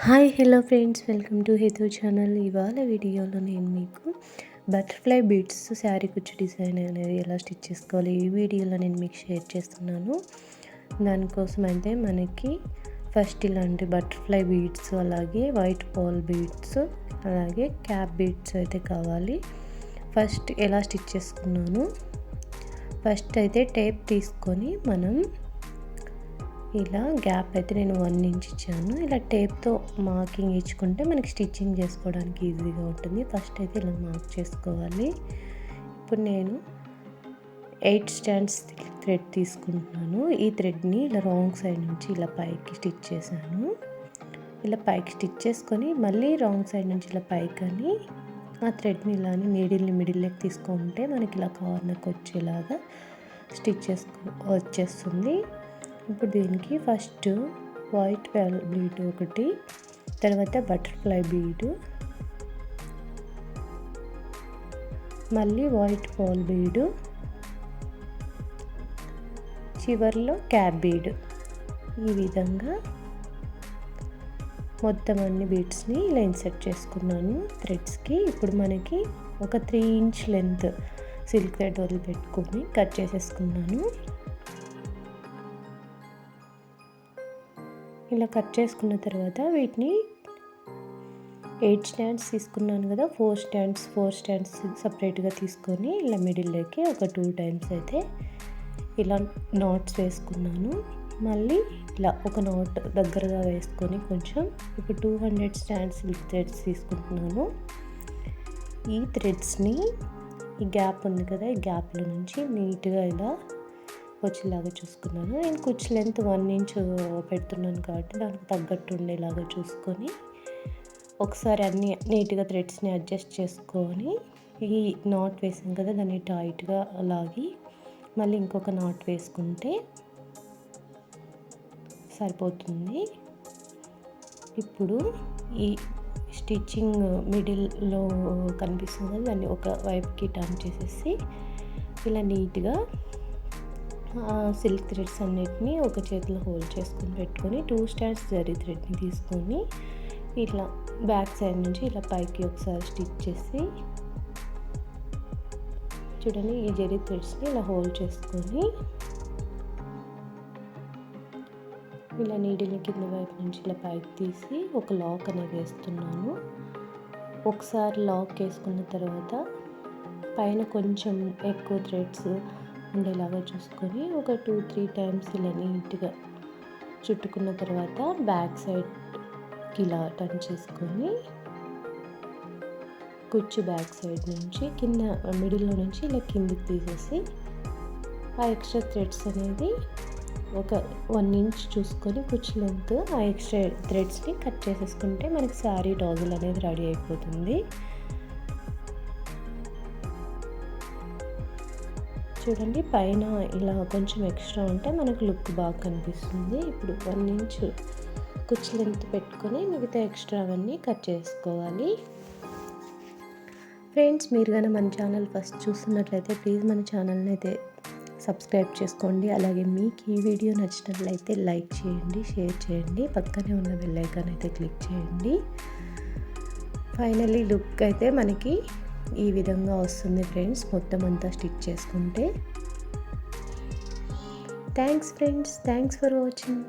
Hi hello friends, welcome to హేతు channel. ఇవాళ వీడియోలో నేను మీకు బటర్ఫ్లై బీడ్స్ శారీ కుచ్చు డిజైన్ అనేది ఎలా స్టిచ్ చేసుకోవాలి ఈ వీడియోలో నేను మీకు షేర్ చేస్తున్నాను. దానికోసం అయితే మనకి ఫస్ట్ ఇలాంటి బటర్ఫ్లై బీడ్స్, అలాగే వైట్ పాల్ బీడ్స్, అలాగే క్యాప్ బీడ్స్ అయితే కావాలి. ఫస్ట్ ఎలా స్టిచ్ చేసుకున్నాను, ఫస్ట్ అయితే టేప్ తీసుకొని మనం ఇలా గ్యాప్ అయితే నేను 1 ఇంచ్ ఇచ్చాను. ఇలా టేప్తో మార్కింగ్ ఇచ్చుకుంటే మనకి స్టిచ్చింగ్ చేసుకోవడానికి ఈజీగా ఉంటుంది. ఫస్ట్ అయితే ఇలా మార్క్ చేసుకోవాలి. ఇప్పుడు నేను 8 స్టాండ్స్ థ్రెడ్ తీసుకుంటున్నాను. ఈ థ్రెడ్ని ఇలా రాంగ్ సైడ్ నుంచి ఇలా పైకి స్టిచ్ చేశాను. ఇలా పైకి స్టిచ్ చేసుకొని మళ్ళీ రాంగ్ సైడ్ నుంచి ఇలా పైకి ఆ థ్రెడ్ని ఇలానే నీడిల్ని మిడిల్లోకి తీసుకుంటే మనకి ఇలా కార్నర్కి వచ్చేలాగా స్టిచ్ వచ్చేస్తుంది. ఇప్పుడు దీనికి ఫస్ట్ వైట్ పాల్ బీడ్ ఒకటి, తర్వాత బటర్ఫ్లై బీడ్, మళ్ళీ వైట్ పాల్ బీడ్, చివర్లో క్యాప్ బీడ్. ఈ విధంగా మొత్తం అన్ని బీడ్స్ని ఇలా ఇన్సర్ట్ చేసుకున్నాను థ్రెడ్స్కి. ఇప్పుడు మనకి ఒక 3 ఇంచ్ లెంత్ సిల్క్ థ్రెడ్ వదిలిపెట్టుకొని కట్ చేసేసుకున్నాను. ఇలా కట్ చేసుకున్న తర్వాత వీటిని 8 స్టాండ్స్ తీసుకున్నాను కదా, 4 స్టాండ్స్ సపరేట్గా తీసుకొని ఇలా మిడిల్లోకి ఒక 2 టైమ్స్ అయితే ఇలా నాట్స్ వేసుకున్నాను. మళ్ళీ ఇలా ఒక నాట్ దగ్గరగా వేసుకొని కొంచెం ఇప్పుడు 200 స్టాండ్స్ సిల్క్ థ్రెడ్స్ తీసుకుంటున్నాను. ఈ థ్రెడ్స్ని ఈ గ్యాప్ ఉంది కదా, ఈ గ్యాప్లో నుంచి నీట్గా ఇలా వచ్చేలాగా చూసుకున్నాను. నేను కుచ్చు లెంత్ 1 ఇంచ్ పెడుతున్నాను కాబట్టి దానికి తగ్గట్టు ఉండేలాగా చూసుకొని ఒకసారి అన్నీ నీట్గా థ్రెడ్స్ని అడ్జస్ట్ చేసుకొని ఈ నాట్ వేసాం కదా దాన్ని టైట్గా లాగి మళ్ళీ ఇంకొక నాట్ వేసుకుంటే సరిపోతుంది. ఇప్పుడు ఈ స్టిచ్చింగ్ మిడిల్లో కనిపిస్తుంది కదా, దాన్ని ఒక వైపుకి టర్న్ చేసేసి ఇలా నీట్గా సిల్క్ థ్రెడ్స్ అన్నిటిని ఒక చేతిలో హోల్డ్ చేసుకొని పెట్టుకొని 2 స్టాండ్స్ జరీ థ్రెడ్ని తీసుకొని ఇట్లా బ్యాక్ సైడ్ నుంచి ఇలా పైకి ఒకసారి స్టిచ్ చేసి చూడండి, ఈ జరీ థ్రెడ్స్ని ఇలా హోల్డ్ చేసుకొని ఇలా నీడిల్ని కింద వైపు నుంచి ఇలా పైకి తీసి ఒక లాక్ అనేది వేస్తున్నాను. ఒకసారి లాక్ వేసుకున్న తర్వాత పైన కొంచెం ఎక్కువ థ్రెడ్స్ ఉండేలాగా చూసుకొని ఒక 2-3 టైమ్స్ ఇలా నీట్గా చుట్టుకున్న తర్వాత బ్యాక్ సైడ్కి ఇలా టర్న్ చేసుకొని కుచ్చు బ్యాక్ సైడ్ నుంచి కింద మిడిల్లో నుంచి ఇలా కిందికి తీసేసి ఆ ఎక్స్ట్రా థ్రెడ్స్ అనేది ఒక 1 ఇంచ్ చూసుకొని కుచ్చు లెంత్ ఆ ఎక్స్ట్రా థ్రెడ్స్ని కట్ చేసేసుకుంటే మనకి శారీ టాజిల్ అనేది రెడీ అయిపోతుంది. చూడండి, పైన ఇలా కొంచెం ఎక్స్ట్రా ఉంటే మనకు లుక్ బాగా కనిపిస్తుంది. ఇప్పుడు 1 ఇంచ్ కుచ్చు లెంత్ పెట్టుకొని మిగతా ఎక్స్ట్రా అవన్నీ కట్ చేసుకోవాలి. ఫ్రెండ్స్, మీరు కానీ మన ఛానల్ ఫస్ట్ చూస్తున్నట్లయితే ప్లీజ్ మన ఛానల్ని అయితే సబ్స్క్రైబ్ చేసుకోండి. అలాగే మీకు ఈ వీడియో నచ్చినట్లయితే లైక్ చేయండి, షేర్ చేయండి, పక్కనే ఉన్న బెల్ ఐకాన్ అయితే క్లిక్ చేయండి. ఫైనల్లీ లుక్ అయితే మనకి ఈ విధంగా వస్తుంది ఫ్రెండ్స్, మొత్తం అంతా స్టిచ్ చేసుకుంటే. Thanks friends, thanks for watching.